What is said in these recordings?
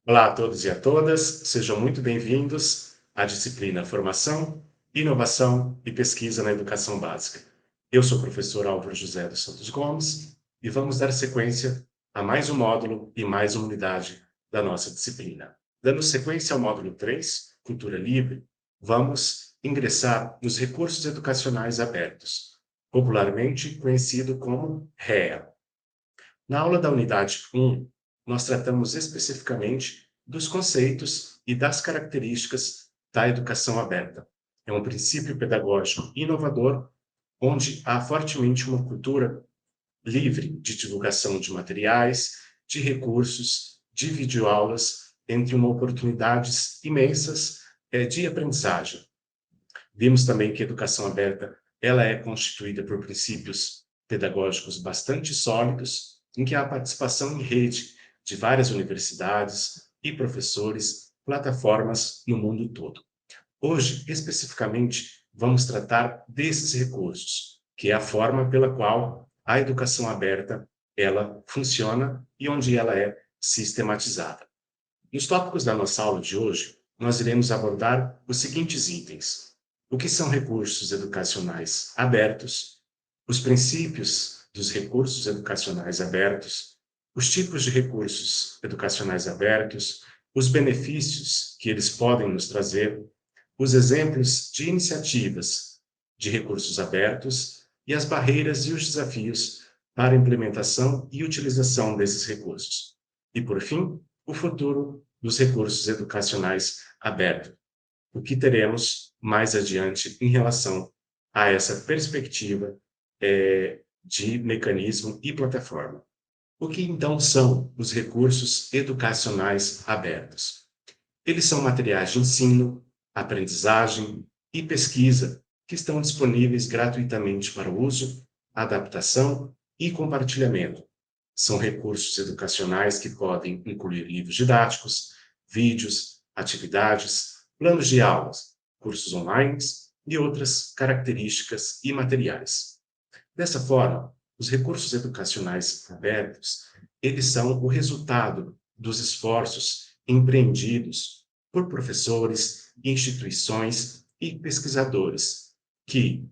Olá a todos e a todas, sejam muito bem-vindos à disciplina Formação, Inovação e Pesquisa na Educação Básica. Eu sou o professor Álvaro José dos Santos Gomes e vamos dar sequência a mais um módulo e mais uma unidade da nossa disciplina. Dando sequência ao módulo 3, Cultura Livre, vamos ingressar nos recursos educacionais abertos, popularmente conhecido como REA. Na aula da unidade 1, nós tratamos especificamente dos conceitos e das características da educação aberta. É um princípio pedagógico inovador, onde há fortemente uma cultura livre de divulgação de materiais, de recursos, de videoaulas, entre uma oportunidades imensas de aprendizagem. Vimos também que a educação aberta ela é constituída por princípios pedagógicos bastante sólidos, em que há participação em rede de várias universidades e professores, plataformas no mundo todo. Hoje, especificamente, vamos tratar desses recursos, que é a forma pela qual a educação aberta ela funciona e onde ela é sistematizada. Nos tópicos da nossa aula de hoje, nós iremos abordar os seguintes itens: o que são recursos educacionais abertos, os princípios dos recursos educacionais abertos, os tipos de recursos educacionais abertos, os benefícios que eles podem nos trazer, os exemplos de iniciativas de recursos abertos e as barreiras e os desafios para a implementação e utilização desses recursos. E, por fim, o futuro dos recursos educacionais abertos, o que teremos mais adiante em relação a essa perspectiva de mecanismo e plataforma. O que então são os recursos educacionais abertos? Eles são materiais de ensino, aprendizagem e pesquisa que estão disponíveis gratuitamente para uso, adaptação e compartilhamento. São recursos educacionais que podem incluir livros didáticos, vídeos, atividades, planos de aulas, cursos online e outras características e materiais. Dessa forma, os recursos educacionais abertos, eles são o resultado dos esforços empreendidos por professores, instituições e pesquisadores que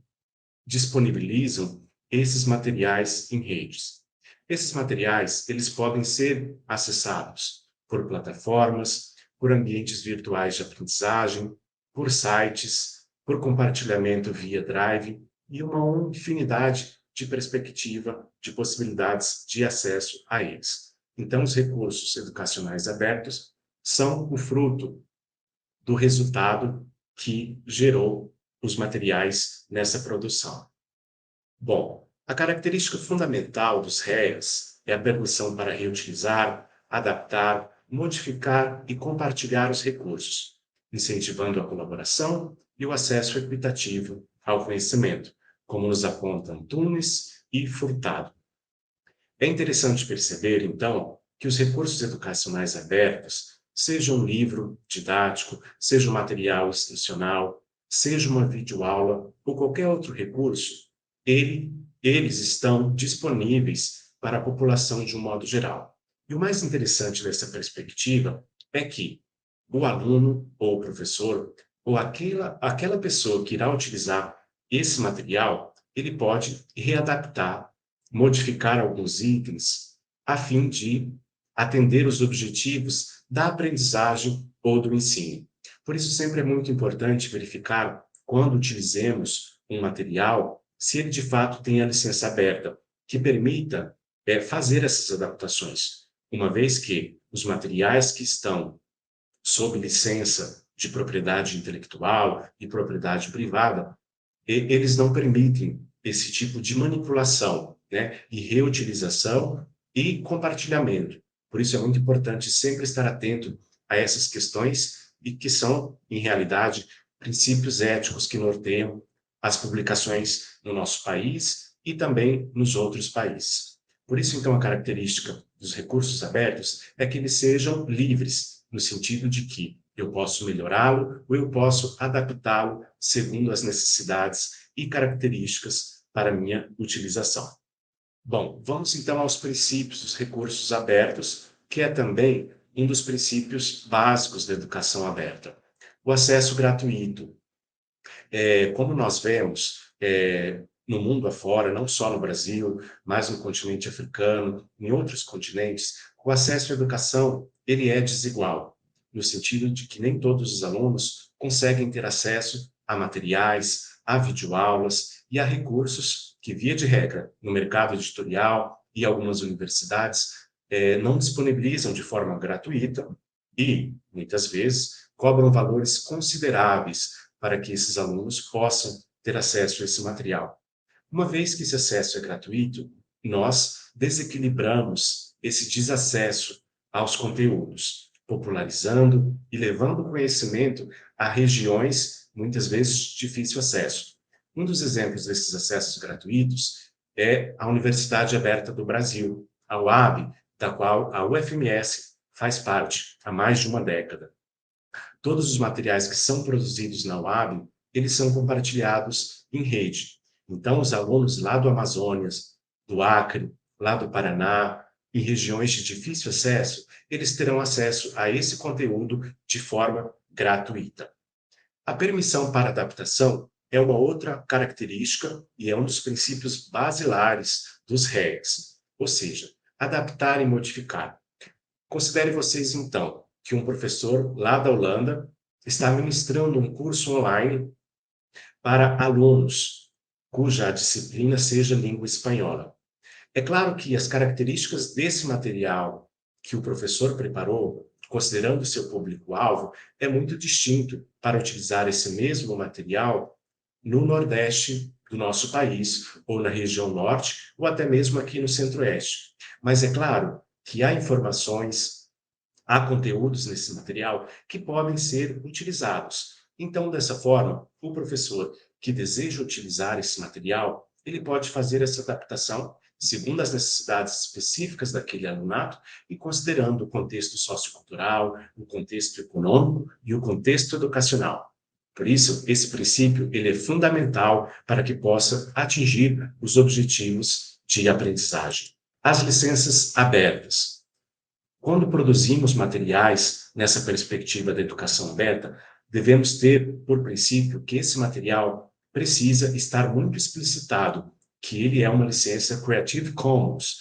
disponibilizam esses materiais em redes. Esses materiais, eles podem ser acessados por plataformas, por ambientes virtuais de aprendizagem, por sites, por compartilhamento via Drive e uma infinidade de perspectiva, de possibilidades de acesso a eles. Então, os recursos educacionais abertos são o fruto do resultado que gerou os materiais nessa produção. Bom, a característica fundamental dos REAs é a permissão para reutilizar, adaptar, modificar e compartilhar os recursos, incentivando a colaboração e o acesso equitativo ao conhecimento, como nos apontam Tunis e Furtado. É interessante perceber, então, que os recursos educacionais abertos, seja um livro didático, seja um material instrucional, seja uma videoaula ou qualquer outro recurso, eles estão disponíveis para a população de um modo geral. E o mais interessante dessa perspectiva é que o aluno ou o professor ou aquela pessoa que irá utilizar esse material, ele pode readaptar, modificar alguns itens a fim de atender os objetivos da aprendizagem ou do ensino. Por isso, sempre é muito importante verificar, quando utilizemos um material, se ele de fato tem a licença aberta, que permita fazer essas adaptações, uma vez que os materiais que estão sob licença de propriedade intelectual e propriedade privada, eles não permitem esse tipo de manipulação, né, e reutilização e compartilhamento. Por isso é muito importante sempre estar atento a essas questões e que são, em realidade, princípios éticos que norteiam as publicações no nosso país e também nos outros países. Por isso, então, a característica dos recursos abertos é que eles sejam livres, no sentido de que eu posso melhorá-lo ou eu posso adaptá-lo segundo as necessidades e características para minha utilização. Bom, vamos então aos princípios dos recursos abertos, que é também um dos princípios básicos da educação aberta. O acesso gratuito. Como nós vemos, no mundo afora, não só no Brasil, mas no continente africano, em outros continentes, o acesso à educação ele é desigual, no sentido de que nem todos os alunos conseguem ter acesso a materiais, a videoaulas e a recursos que, via de regra, no mercado editorial e algumas universidades, não disponibilizam de forma gratuita e, muitas vezes, cobram valores consideráveis para que esses alunos possam ter acesso a esse material. Uma vez que esse acesso é gratuito, nós desequilibramos esse desacesso aos conteúdos, popularizando e levando o conhecimento a regiões, muitas vezes, de difícil acesso. Um dos exemplos desses acessos gratuitos é a Universidade Aberta do Brasil, a UAB, da qual a UFMS faz parte há mais de uma década. Todos os materiais que são produzidos na UAB, eles são compartilhados em rede. Então, os alunos lá do Amazonas, do Acre, lá do Paraná, em regiões de difícil acesso, eles terão acesso a esse conteúdo de forma gratuita. A permissão para adaptação é uma outra característica e é um dos princípios basilares dos REGs, ou seja, adaptar e modificar. Considere vocês, então, que um professor lá da Holanda está ministrando um curso online para alunos cuja disciplina seja língua espanhola. É claro que as características desse material que o professor preparou, considerando o seu público-alvo, é muito distinto para utilizar esse mesmo material no Nordeste do nosso país, ou na região Norte, ou até mesmo aqui no Centro-Oeste. Mas é claro que há informações, há conteúdos nesse material que podem ser utilizados. Então, dessa forma, o professor que deseja utilizar esse material, ele pode fazer essa adaptação segundo as necessidades específicas daquele alunato e considerando o contexto sociocultural, o contexto econômico e o contexto educacional. Por isso, esse princípio ele é fundamental para que possa atingir os objetivos de aprendizagem. As licenças abertas. Quando produzimos materiais nessa perspectiva da educação aberta, devemos ter, por princípio, que esse material precisa estar muito explicitado, que ele é uma licença Creative Commons.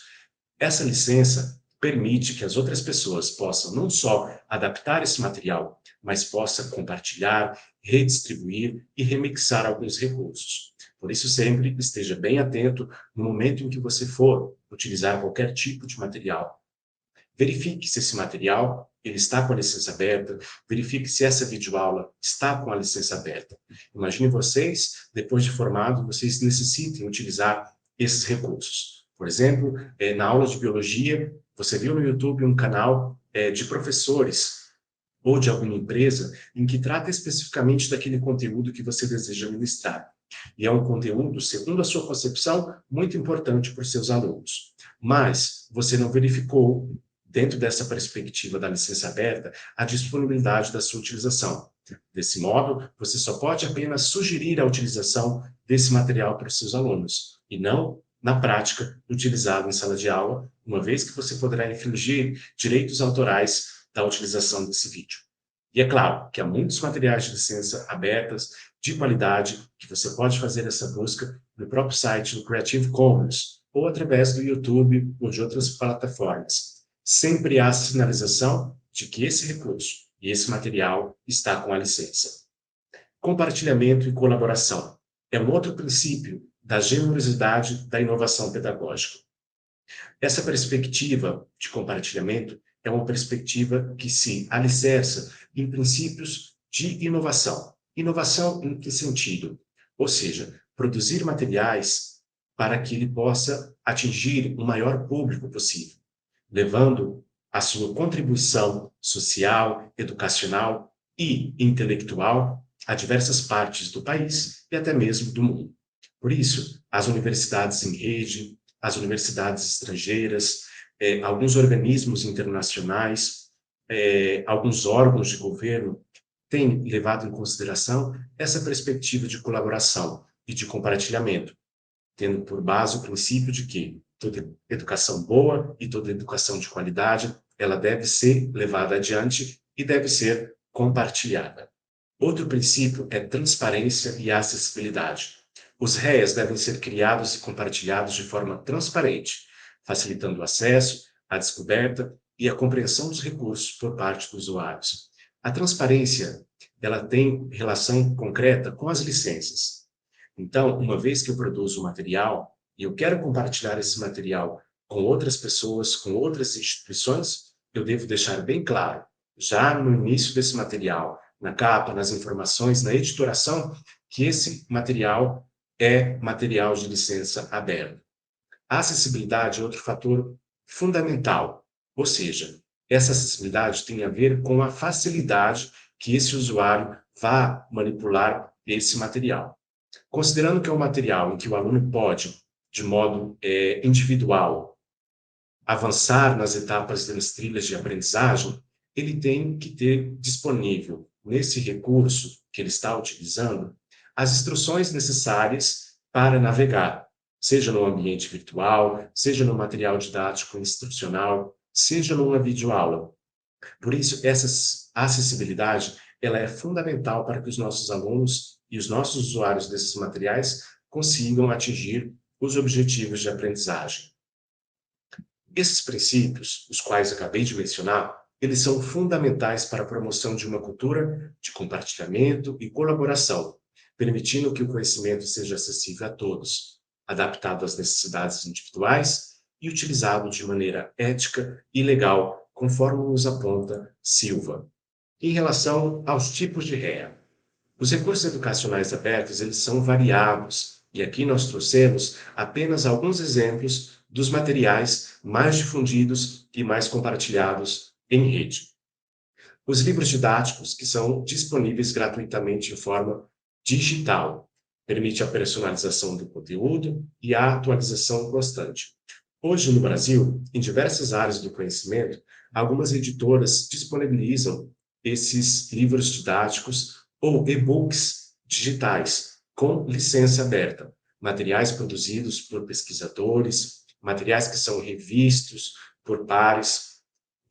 Essa licença permite que as outras pessoas possam não só adaptar esse material, mas possa compartilhar, redistribuir e remixar alguns recursos. Por isso, sempre esteja bem atento no momento em que você for utilizar qualquer tipo de material. Verifique se esse material ele está com a licença aberta, verifique se essa videoaula está com a licença aberta. Imagine vocês, depois de formado, vocês necessitem utilizar esses recursos. Por exemplo, na aula de biologia, você viu no YouTube um canal de professores ou de alguma empresa em que trata especificamente daquele conteúdo que você deseja ministrar. E é um conteúdo, segundo a sua concepção, muito importante para os seus alunos. Mas você não verificou, dentro dessa perspectiva da licença aberta, a disponibilidade da sua utilização. Desse modo, você só pode apenas sugerir a utilização desse material para os seus alunos, e não, na prática, utilizá-lo em sala de aula, uma vez que você poderá infringir direitos autorais da utilização desse vídeo. E é claro que há muitos materiais de licença abertas, de qualidade, que você pode fazer essa busca no próprio site do Creative Commons, ou através do YouTube ou de outras plataformas. Sempre há sinalização de que esse recurso e esse material está com a licença. Compartilhamento e colaboração é um outro princípio da generosidade da inovação pedagógica. Essa perspectiva de compartilhamento é uma perspectiva que se alicerça em princípios de inovação. Inovação em que sentido? Ou seja, produzir materiais para que ele possa atingir o maior público possível, levando a sua contribuição social, educacional e intelectual a diversas partes do país e até mesmo do mundo. Por isso, as universidades em rede, as universidades estrangeiras, alguns organismos internacionais, alguns órgãos de governo têm levado em consideração essa perspectiva de colaboração e de compartilhamento, tendo por base o princípio de que toda educação boa e toda educação de qualidade ela deve ser levada adiante e deve ser compartilhada. Outro princípio é transparência e acessibilidade. Os REAs devem ser criados e compartilhados de forma transparente, facilitando o acesso, a descoberta e a compreensão dos recursos por parte dos usuários. A transparência, ela tem relação concreta com as licenças. Então, uma vez que eu produzo o material e eu quero compartilhar esse material com outras pessoas, com outras instituições, eu devo deixar bem claro, já no início desse material, na capa, nas informações, na editoração, que esse material é material de licença aberta. A acessibilidade é outro fator fundamental, ou seja, essa acessibilidade tem a ver com a facilidade que esse usuário vá manipular esse material. Considerando que é um material em que o aluno pode, de modo individual, avançar nas etapas das trilhas de aprendizagem, ele tem que ter disponível, nesse recurso que ele está utilizando, as instruções necessárias para navegar, seja no ambiente virtual, seja no material didático instrucional, seja numa videoaula. Por isso, essa acessibilidade ela é fundamental para que os nossos alunos e os nossos usuários desses materiais consigam atingir os objetivos de aprendizagem. Esses princípios, os quais acabei de mencionar, eles são fundamentais para a promoção de uma cultura de compartilhamento e colaboração, permitindo que o conhecimento seja acessível a todos, adaptado às necessidades individuais e utilizado de maneira ética e legal, conforme nos aponta Silva. Em relação aos tipos de REA, os recursos educacionais abertos, eles são variados, e aqui nós trouxemos apenas alguns exemplos dos materiais mais difundidos e mais compartilhados em rede. Os livros didáticos, que são disponíveis gratuitamente em forma digital, permite a personalização do conteúdo e a atualização constante. Hoje, no Brasil, em diversas áreas do conhecimento, algumas editoras disponibilizam esses livros didáticos ou e-books digitais com licença aberta, materiais produzidos por pesquisadores, materiais que são revistos por pares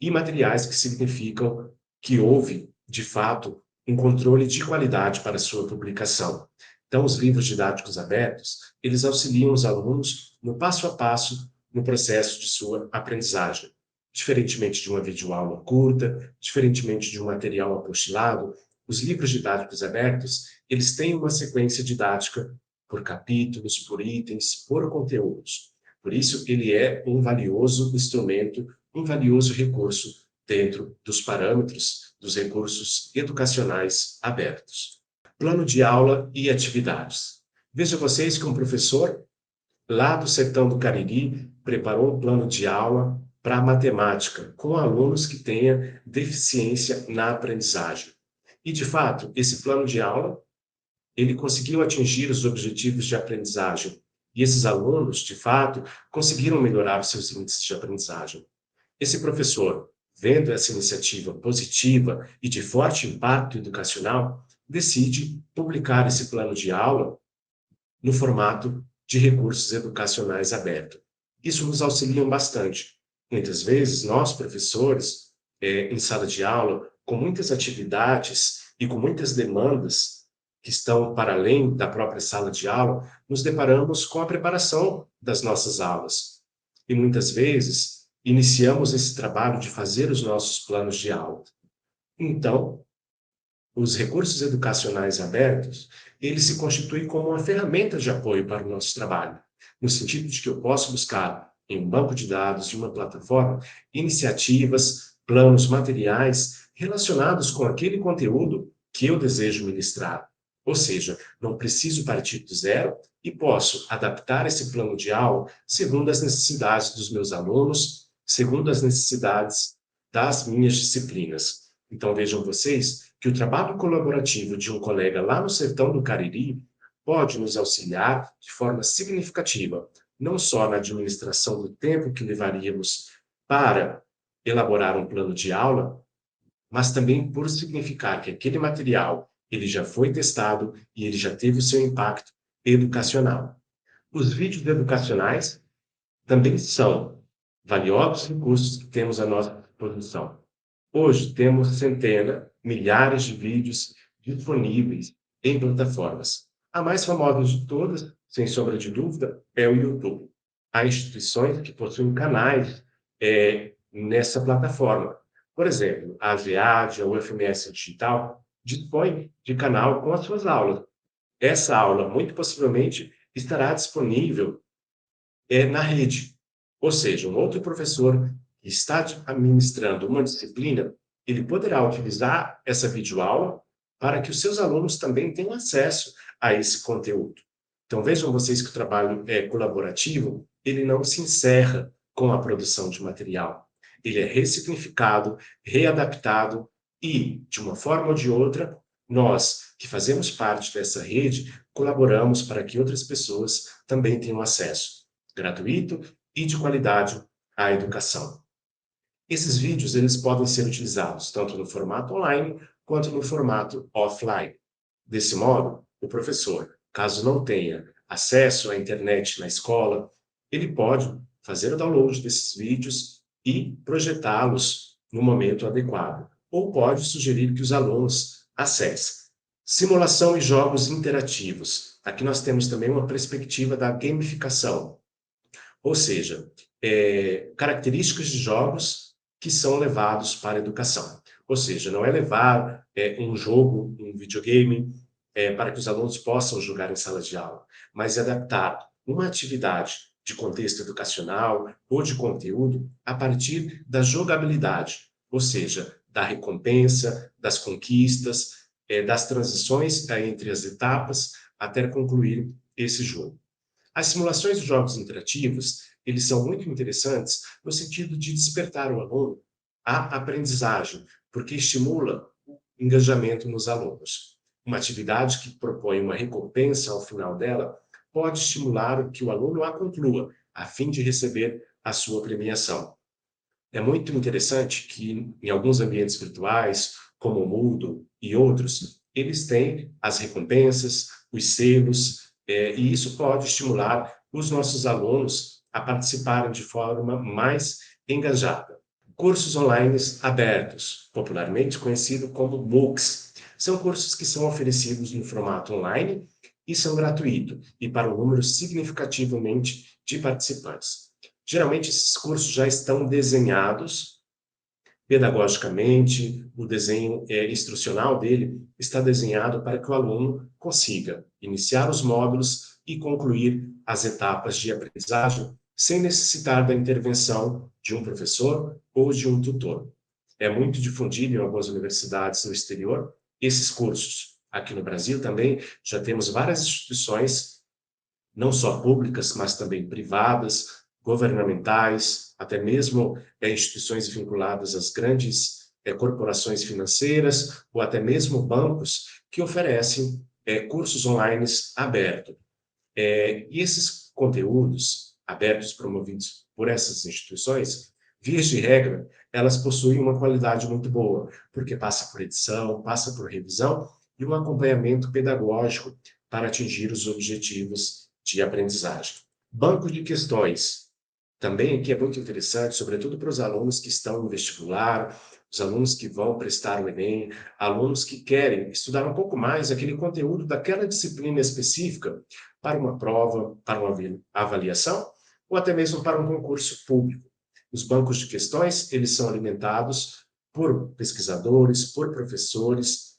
e materiais que significam que houve, de fato, um controle de qualidade para sua publicação. Então, os livros didáticos abertos, eles auxiliam os alunos no passo a passo no processo de sua aprendizagem. Diferentemente de uma videoaula curta, diferentemente de um material apostilado, os livros didáticos abertos, eles têm uma sequência didática por capítulos, por itens, por conteúdos. Por isso, ele é um valioso instrumento, um valioso recurso dentro dos parâmetros dos recursos educacionais abertos. Plano de aula e atividades. Veja vocês que um professor lá do sertão do Cariri preparou um plano de aula para matemática, com alunos que tenham deficiência na aprendizagem. E, de fato, esse plano de aula, ele conseguiu atingir os objetivos de aprendizagem. E esses alunos, de fato, conseguiram melhorar os seus índices de aprendizagem. Esse professor, vendo essa iniciativa positiva e de forte impacto educacional, decide publicar esse plano de aula no formato de recursos educacionais abertos. Isso nos auxilia bastante. Muitas vezes, nós, professores, em sala de aula, com muitas atividades e com muitas demandas que estão para além da própria sala de aula, nos deparamos com a preparação das nossas aulas. E muitas vezes, iniciamos esse trabalho de fazer os nossos planos de aula. Então, os recursos educacionais abertos, eles se constituem como uma ferramenta de apoio para o nosso trabalho, no sentido de que eu posso buscar em um banco de dados de uma plataforma iniciativas, planos, materiais relacionados com aquele conteúdo que eu desejo ministrar. Ou seja, não preciso partir do zero e posso adaptar esse plano de aula segundo as necessidades dos meus alunos, segundo as necessidades das minhas disciplinas. Então, vejam vocês que o trabalho colaborativo de um colega lá no sertão do Cariri pode nos auxiliar de forma significativa, não só na administração do tempo que levaríamos para elaborar um plano de aula, mas também por significar que aquele material ele já foi testado e ele já teve o seu impacto educacional. Os vídeos educacionais também são valiosos recursos que temos à nossa disposição. Hoje temos centenas, milhares de vídeos disponíveis em plataformas. A mais famosa de todas, sem sombra de dúvida, é o YouTube. Há instituições que possuem canais nessa plataforma. Por exemplo, a ASEAD, a UFMS Digital, dispõe de canal com as suas aulas. Essa aula, muito possivelmente, estará disponível na rede. Ou seja, um outro professor que está administrando uma disciplina, ele poderá utilizar essa videoaula para que os seus alunos também tenham acesso a esse conteúdo. Então, vejam vocês que o trabalho colaborativo, ele não se encerra com a produção de material. Ele é ressignificado, readaptado e, de uma forma ou de outra, nós, que fazemos parte dessa rede, colaboramos para que outras pessoas também tenham acesso gratuito e de qualidade à educação. Esses vídeos eles podem ser utilizados tanto no formato online quanto no formato offline. Desse modo, o professor, caso não tenha acesso à internet na escola, ele pode fazer o download desses vídeos e projetá-los no momento adequado, ou pode sugerir que os alunos acessem. Simulação e jogos interativos. Aqui nós temos também uma perspectiva da gamificação, ou seja, características de jogos que são levados para a educação. Ou seja, não é levar um jogo, um videogame, para que os alunos possam jogar em sala de aula, mas é adaptar uma atividade de contexto educacional ou de conteúdo a partir da jogabilidade, ou seja, da recompensa, das conquistas, das transições entre as etapas até concluir esse jogo. As simulações de jogos interativos, eles são muito interessantes no sentido de despertar o aluno à aprendizagem, porque estimula o engajamento nos alunos. Uma atividade que propõe uma recompensa ao final dela pode estimular que o aluno a conclua, a fim de receber a sua premiação. É muito interessante que em alguns ambientes virtuais, como o Moodle e outros, eles têm as recompensas, os selos, e isso pode estimular os nossos alunos a participarem de forma mais engajada. Cursos online abertos, popularmente conhecido como MOOCs, são cursos que são oferecidos no formato online e são gratuitos e para um número significativamente de participantes. Geralmente, esses cursos já estão desenhados pedagogicamente, o desenho instrucional dele está desenhado para que o aluno consiga iniciar os módulos e concluir as etapas de aprendizagem sem necessitar da intervenção de um professor ou de um tutor. É muito difundido em algumas universidades no exterior esses cursos. Aqui no Brasil também já temos várias instituições, não só públicas, mas também privadas, governamentais, até mesmo instituições vinculadas às grandes corporações financeiras ou até mesmo bancos que oferecem cursos online abertos. E esses conteúdos abertos promovidos por essas instituições, vias de regra, elas possuem uma qualidade muito boa, porque passa por edição, passa por revisão e um acompanhamento pedagógico para atingir os objetivos de aprendizagem. Banco de questões. Também aqui é muito interessante, sobretudo para os alunos que estão no vestibular, os alunos que vão prestar o Enem, alunos que querem estudar um pouco mais aquele conteúdo daquela disciplina específica para uma prova, para uma avaliação, ou até mesmo para um concurso público. Os bancos de questões, eles são alimentados por pesquisadores, por professores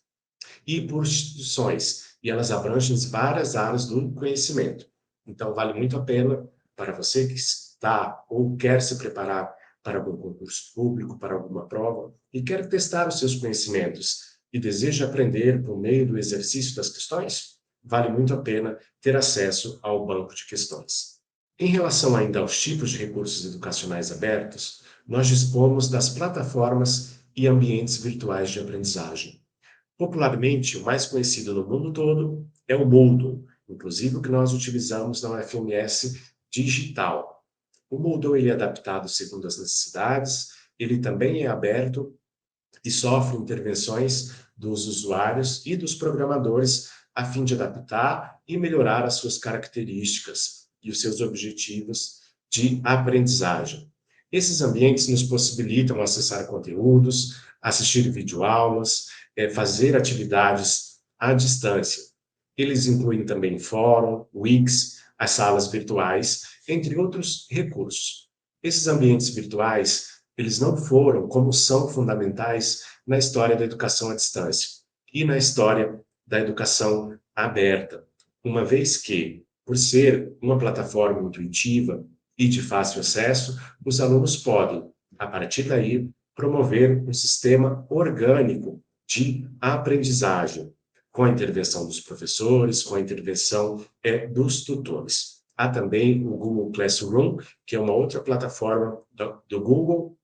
e por instituições, e elas abrangem várias áreas do conhecimento. Então, vale muito a pena para você que está ou quer se preparar para algum concurso público, para alguma prova, e quer testar os seus conhecimentos e deseja aprender por meio do exercício das questões, vale muito a pena ter acesso ao banco de questões. Em relação ainda aos tipos de recursos educacionais abertos, nós dispomos das plataformas e ambientes virtuais de aprendizagem. Popularmente, o mais conhecido no mundo todo é o Moodle, inclusive o que nós utilizamos na UFMS Digital. O Moodle ele é adaptado segundo as necessidades, ele também é aberto e sofre intervenções dos usuários e dos programadores a fim de adaptar e melhorar as suas características e os seus objetivos de aprendizagem. Esses ambientes nos possibilitam acessar conteúdos, assistir videoaulas, fazer atividades à distância. Eles incluem também fórum, Wix, as salas virtuais, entre outros recursos. Esses ambientes virtuais, eles não foram, como são fundamentais na história da educação à distância e na história da educação aberta, uma vez que, por ser uma plataforma intuitiva e de fácil acesso, os alunos podem, a partir daí, promover um sistema orgânico de aprendizagem, com a intervenção dos professores, com a intervenção dos tutores. Há também o Google Classroom, que é uma outra plataforma do Google,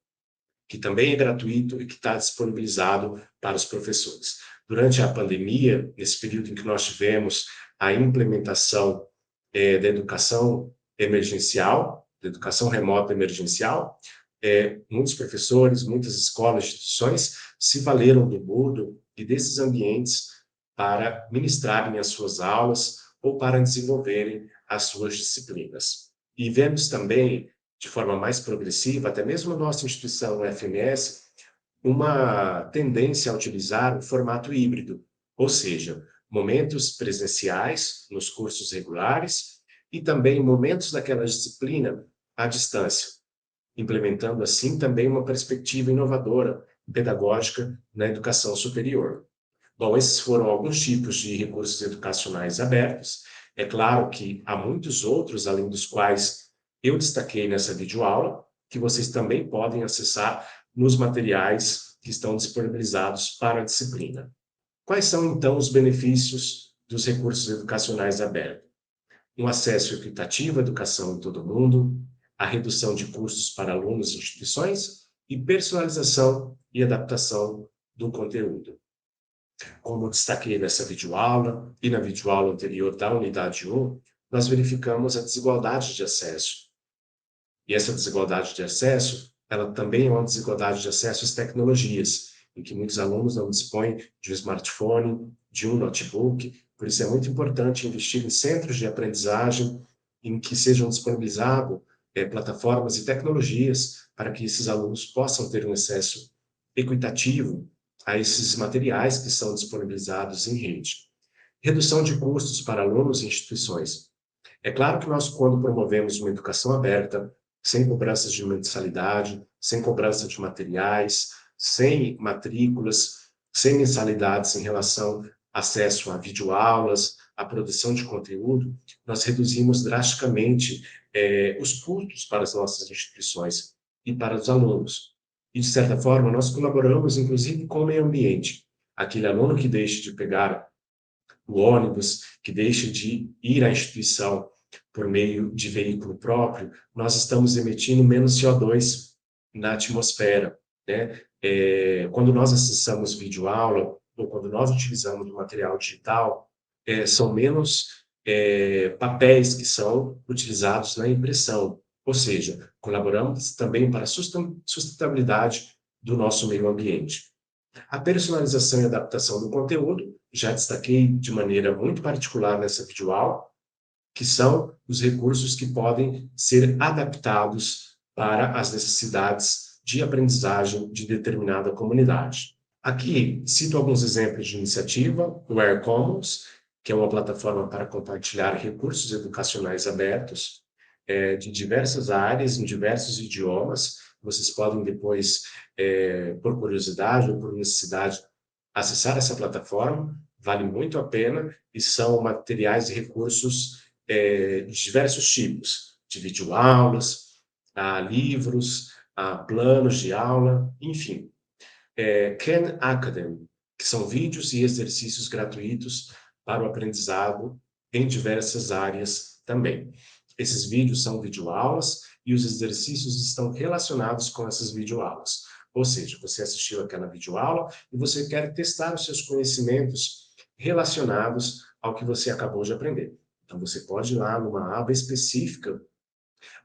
que também é gratuito e que está disponibilizado para os professores. Durante a pandemia, nesse período em que nós tivemos a implementação da educação emergencial, da educação remota emergencial, muitos professores, muitas escolas, instituições se valeram do Moodle e desses ambientes para ministrarem as suas aulas ou para desenvolverem as suas disciplinas. E vemos também, de forma mais progressiva, até mesmo a nossa instituição, a FMS, uma tendência a utilizar o formato híbrido, ou seja, momentos presenciais nos cursos regulares e também momentos daquela disciplina à distância, implementando assim também uma perspectiva inovadora, pedagógica na educação superior. Bom, esses foram alguns tipos de recursos educacionais abertos. É claro que há muitos outros, além dos quais eu destaquei nessa videoaula, que vocês também podem acessar nos materiais que estão disponibilizados para a disciplina. Quais são, então, os benefícios dos recursos educacionais abertos? Um acesso equitativo à educação em todo o mundo, a redução de custos para alunos e instituições e personalização e adaptação do conteúdo. Como destaquei nessa videoaula e na videoaula anterior da unidade 1, nós verificamos a desigualdade de acesso. E essa desigualdade de acesso, ela também é uma desigualdade de acesso às tecnologias, em que muitos alunos não dispõem de um smartphone, de um notebook. Por isso é muito importante investir em centros de aprendizagem em que sejam disponibilizadas plataformas e tecnologias para que esses alunos possam ter um acesso equitativo a esses materiais que são disponibilizados em rede. Redução de custos para alunos e instituições. É claro que nós, quando promovemos uma educação aberta, sem cobranças de mensalidade, sem cobrança de materiais, sem matrículas, sem mensalidades em relação a acesso a videoaulas, a produção de conteúdo, nós reduzimos drasticamente os custos para as nossas instituições e para os alunos. E, de certa forma, nós colaboramos, inclusive, com o meio ambiente. Aquele aluno que deixe de pegar o ônibus, que deixe de ir à instituição por meio de veículo próprio, nós estamos emitindo menos CO2 na atmosfera, né? Quando nós acessamos videoaula, ou quando nós utilizamos o material digital, são menos papéis que são utilizados na impressão, ou seja, colaboramos também para a sustentabilidade do nosso meio ambiente. A personalização e adaptação do conteúdo, já destaquei de maneira muito particular nessa videoaula, que são os recursos que podem ser adaptados para as necessidades de aprendizagem de determinada comunidade. Aqui cito alguns exemplos de iniciativa, o Air Commons, que é uma plataforma para compartilhar recursos educacionais abertos de diversas áreas, em diversos idiomas. Vocês podem depois, por curiosidade ou por necessidade, acessar essa plataforma, vale muito a pena, e são materiais e recursos de diversos tipos, de videoaulas, a livros, a planos de aula, enfim. Khan Academy, que são vídeos e exercícios gratuitos para o aprendizado em diversas áreas também. Esses vídeos são videoaulas e os exercícios estão relacionados com essas videoaulas. Ou seja, você assistiu aquela videoaula e você quer testar os seus conhecimentos relacionados ao que você acabou de aprender. Então, você pode ir lá numa aba específica,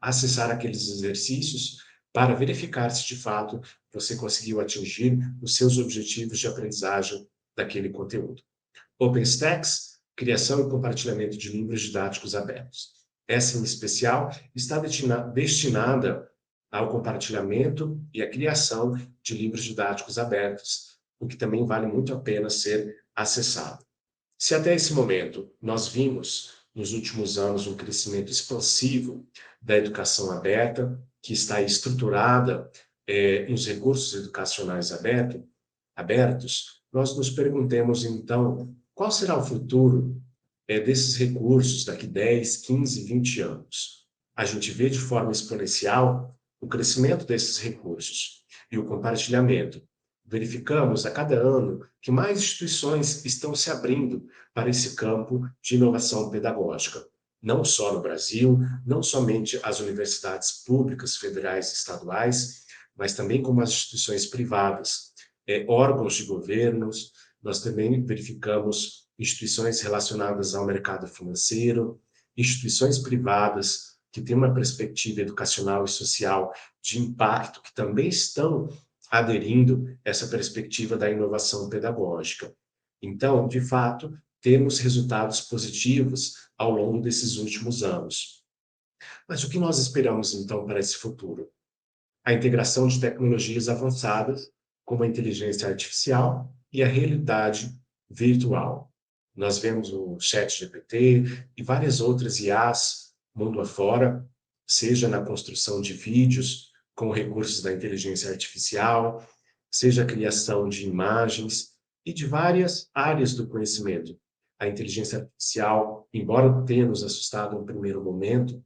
acessar aqueles exercícios para verificar se de fato você conseguiu atingir os seus objetivos de aprendizagem daquele conteúdo. OpenStax, criação e compartilhamento de livros didáticos abertos. Essa, em especial, está destinada ao compartilhamento e à criação de livros didáticos abertos, o que também vale muito a pena ser acessado. Se até esse momento nós vimos, nos últimos anos, um crescimento expansivo da educação aberta, que está estruturada nos recursos educacionais abertos, nós nos perguntemos, então, qual será o futuro desses recursos daqui 10, 15, 20 anos? A gente vê de forma exponencial o crescimento desses recursos e o compartilhamento. Verificamos a cada ano que mais instituições estão se abrindo para esse campo de inovação pedagógica. Não só no Brasil, não somente as universidades públicas, federais e estaduais, mas também como as instituições privadas, órgãos de governos. Nós também verificamos instituições relacionadas ao mercado financeiro, instituições privadas que têm uma perspectiva educacional e social de impacto, que também estão aderindo a essa perspectiva da inovação pedagógica. Então, de fato, temos resultados positivos ao longo desses últimos anos. Mas o que nós esperamos, então, para esse futuro? A integração de tecnologias avançadas, como a inteligência artificial e a realidade virtual. Nós vemos o ChatGPT e várias outras IAs mundo afora, seja na construção de vídeos com recursos da inteligência artificial, seja a criação de imagens e de várias áreas do conhecimento. A inteligência artificial, embora tenha nos assustado no primeiro momento,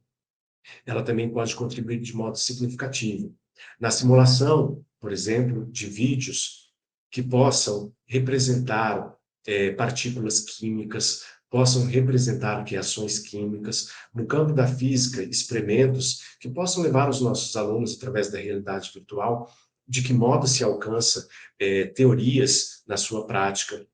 ela também pode contribuir de modo significativo. Na simulação, por exemplo, de vídeos que possam representar partículas químicas, possam representar reações químicas, no campo da física, experimentos que possam levar os nossos alunos, através da realidade virtual, de que modo se alcança teorias na sua prática.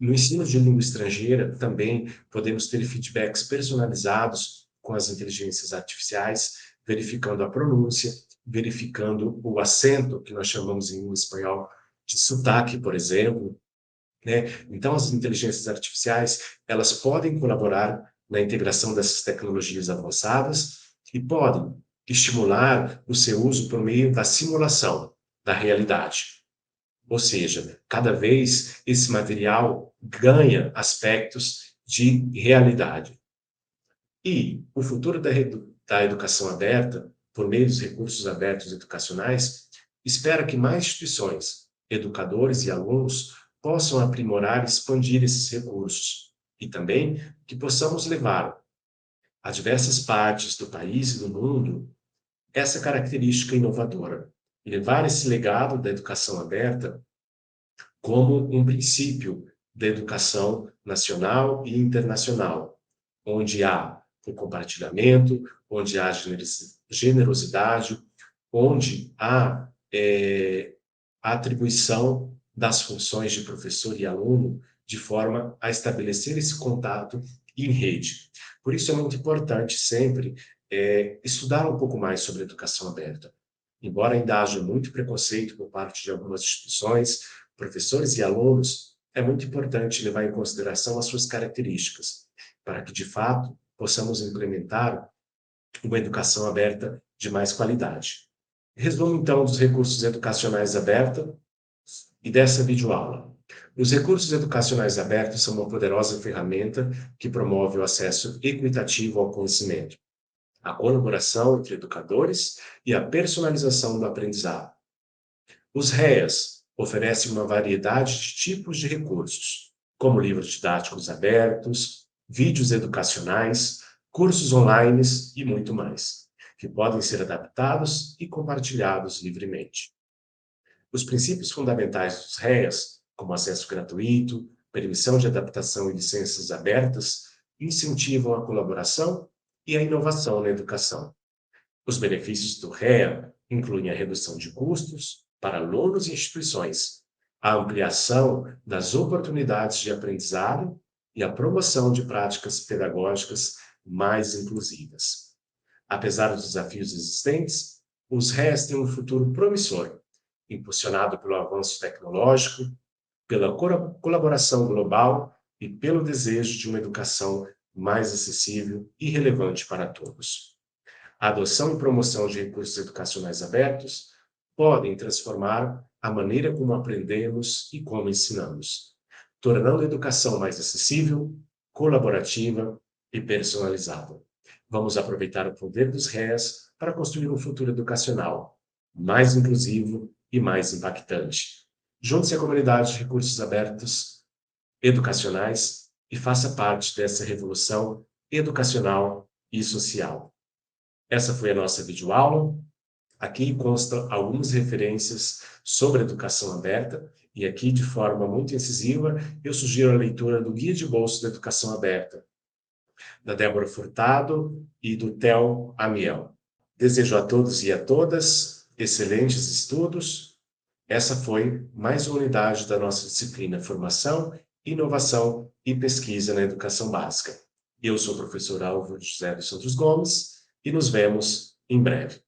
No ensino de língua estrangeira, também podemos ter feedbacks personalizados com as inteligências artificiais, verificando a pronúncia, verificando o acento, que nós chamamos em espanhol de sotaque, por exemplo, né? Então, as inteligências artificiais, elas podem colaborar na integração dessas tecnologias avançadas e podem estimular o seu uso por meio da simulação da realidade. Ou seja, cada vez esse material ganha aspectos de realidade. E o futuro da educação aberta, por meio dos recursos abertos educacionais, espera que mais instituições, educadores e alunos possam aprimorar e expandir esses recursos. E também que possamos levar a diversas partes do país e do mundo essa característica inovadora. E levar esse legado da educação aberta como um princípio da educação nacional e internacional, onde há o compartilhamento, onde há generosidade, onde há a atribuição das funções de professor e aluno de forma a estabelecer esse contato em rede. Por isso é muito importante sempre estudar um pouco mais sobre educação aberta. Embora ainda haja muito preconceito por parte de algumas instituições, professores e alunos, é muito importante levar em consideração as suas características, para que, de fato, possamos implementar uma educação aberta de mais qualidade. Resumo, então, dos recursos educacionais abertos e dessa videoaula. Os recursos educacionais abertos são uma poderosa ferramenta que promove o acesso equitativo ao conhecimento, a colaboração entre educadores e a personalização do aprendizado. Os REAs oferecem uma variedade de tipos de recursos, como livros didáticos abertos, vídeos educacionais, cursos online e muito mais, que podem ser adaptados e compartilhados livremente. Os princípios fundamentais dos REAs, como acesso gratuito, permissão de adaptação e licenças abertas, incentivam a colaboração e a inovação na educação. Os benefícios do REA incluem a redução de custos para alunos e instituições, a ampliação das oportunidades de aprendizado e a promoção de práticas pedagógicas mais inclusivas. Apesar dos desafios existentes, os REAs têm um futuro promissor, impulsionado pelo avanço tecnológico, pela colaboração global e pelo desejo de uma educação mais acessível e relevante para todos. A adoção e promoção de recursos educacionais abertos podem transformar a maneira como aprendemos e como ensinamos, tornando a educação mais acessível, colaborativa e personalizada. Vamos aproveitar o poder dos RES para construir um futuro educacional mais inclusivo e mais impactante. Junte-se à comunidade de recursos abertos educacionais e faça parte dessa revolução educacional e social. Essa foi a nossa videoaula. Aqui constam algumas referências sobre educação aberta e aqui, de forma muito incisiva, eu sugiro a leitura do Guia de Bolso da Educação Aberta, da Débora Furtado e do Theo Amiel. Desejo a todos e a todas excelentes estudos. Essa foi mais uma unidade da nossa disciplina Formação, Inovação e Pesquisa na Educação Básica. Eu sou o professor Álvaro José dos Santos Gomes e nos vemos em breve.